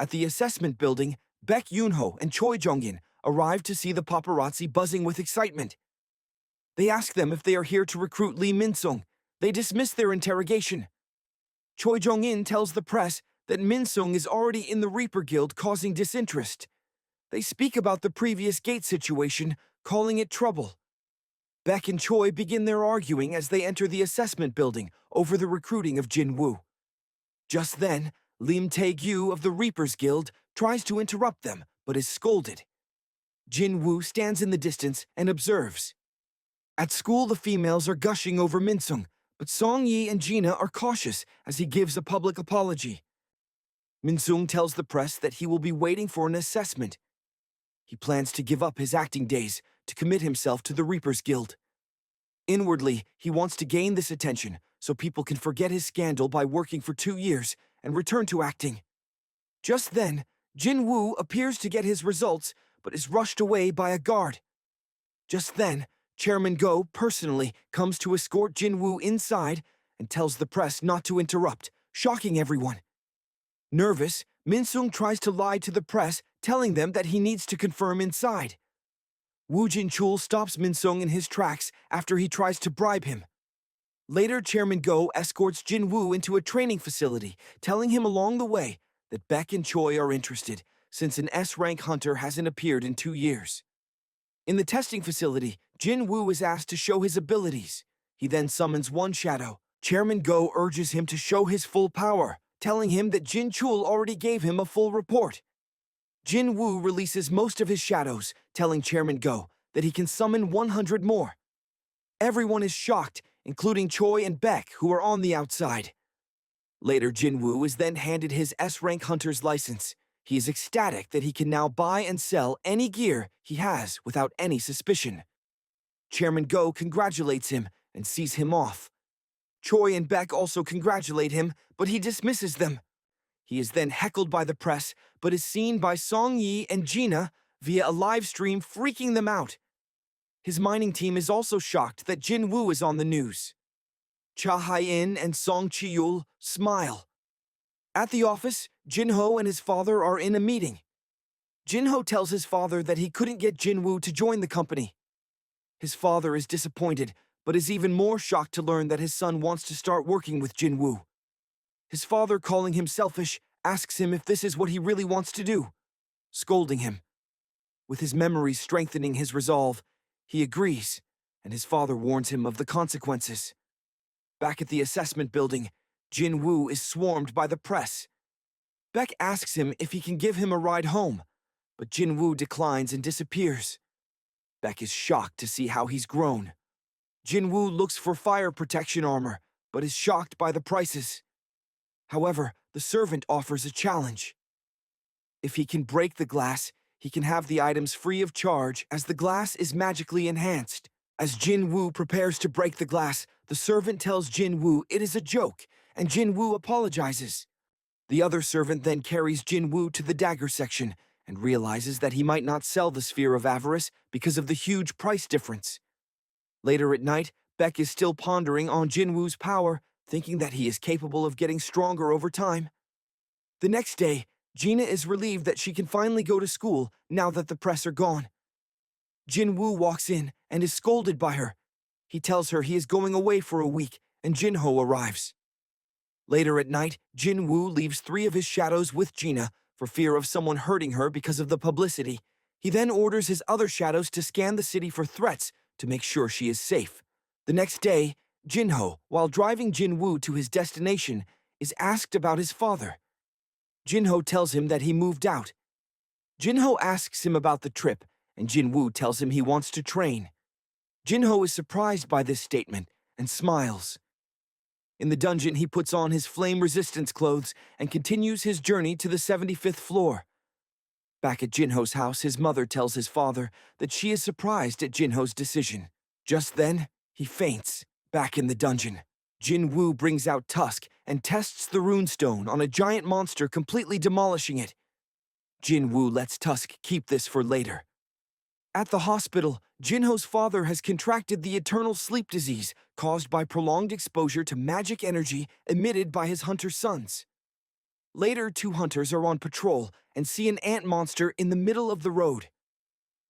At the assessment building, Baek Yoonho and Choi Jong-in arrive to see the paparazzi buzzing with excitement. They ask them if they are here to recruit Lee Min-sung. They dismiss their interrogation. Choi Jong-in tells the press that Min-sung is already in the Reaper Guild causing disinterest. They speak about the previous gate situation, calling it trouble. Baek and Choi begin their arguing as they enter the assessment building over the recruiting of Jin-woo. Just then, Lim Tae-gyu of the Reapers Guild tries to interrupt them, but is scolded. Jin-woo stands in the distance and observes. At school, the females are gushing over Min-sung, but Song-yi and Gina are cautious as he gives a public apology. Min-sung tells the press that he will be waiting for an assessment. He plans to give up his acting days to commit himself to the Reapers Guild. Inwardly, he wants to gain this attention so people can forget his scandal by working for 2 years and return to acting. Just then, Jin-woo appears to get his results but is rushed away by a guard. Just then, Chairman Go personally comes to escort Jin-woo inside and tells the press not to interrupt, shocking everyone. Nervous, Min-sung tries to lie to the press, telling them that he needs to confirm inside. Woo Jin-chul stops Min-sung in his tracks after he tries to bribe him. Later, Chairman Go escorts Jin-woo into a training facility, telling him along the way that Baek and Choi are interested, since an S-rank hunter hasn't appeared in 2 years. In the testing facility, Jin-woo is asked to show his abilities. He then summons one shadow. Chairman Go urges him to show his full power, telling him that Jin-chul already gave him a full report. Jin-woo releases most of his shadows, telling Chairman Go that he can summon 100 more. Everyone is shocked, including Choi and Baek, who are on the outside. Later, Jin-woo is then handed his S-rank hunter's license. He is ecstatic that he can now buy and sell any gear he has without any suspicion. Chairman Go congratulates him and sees him off. Choi and Baek also congratulate him, but he dismisses them. He is then heckled by the press, but is seen by Song-yi and Gina via a live stream, freaking them out. His mining team is also shocked that Jin-woo is on the news. Cha Hae-in and Song Chi-yul smile. At the office, Jinho and his father are in a meeting. Jinho tells his father that he couldn't get Jin-woo to join the company. His father is disappointed, but is even more shocked to learn that his son wants to start working with Jin-woo. His father, calling him selfish, asks him if this is what he really wants to do, scolding him. With his memories strengthening his resolve, he agrees, and his father warns him of the consequences. Back at the assessment building, Jin-woo is swarmed by the press. Baek asks him if he can give him a ride home, but Jin-woo declines and disappears. Baek is shocked to see how he's grown. Jin-woo looks for fire protection armor, but is shocked by the prices. However, the servant offers a challenge. If he can break the glass, he can have the items free of charge as the glass is magically enhanced. As Jin-woo prepares to break the glass, the servant tells Jin-woo it is a joke, and Jin-woo apologizes. The other servant then carries Jin-woo to the dagger section and realizes that he might not sell the Sphere of Avarice because of the huge price difference. Later at night, Baek is still pondering on Jin-woo's power, thinking that he is capable of getting stronger over time. The next day, Gina is relieved that she can finally go to school now that the press are gone. Jin-woo walks in and is scolded by her. He tells her he is going away for a week, and Jinho arrives. Later at night, Jin-woo leaves 3 of his shadows with Gina for fear of someone hurting her because of the publicity. He then orders his other shadows to scan the city for threats to make sure she is safe. The next day, Jinho, while driving Jin-woo to his destination, is asked about his father. Jinho tells him that he moved out. Jinho asks him about the trip, and Jin-woo tells him he wants to train. Jinho is surprised by this statement and smiles. In the dungeon, he puts on his flame resistance clothes and continues his journey to the 75th floor. Back at Jinho's house, his mother tells his father that she is surprised at Jinho's decision. Just then, he faints. Back in the dungeon, Jin-woo brings out Tusk and tests the runestone on a giant monster, completely demolishing it. Jin-woo lets Tusk keep this for later. At the hospital, Jinho's father has contracted the eternal sleep disease caused by prolonged exposure to magic energy emitted by his hunter sons. Later, two hunters are on patrol and see an ant monster in the middle of the road.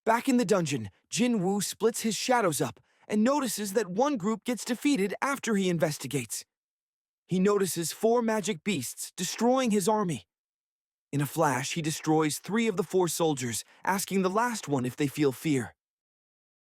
Back in the dungeon, Jin-Woo splits his shadows up and notices that one group gets defeated after he investigates. He notices 4 magic beasts destroying his army. In a flash, he destroys 3 of the 4 soldiers, asking the last one if they feel fear.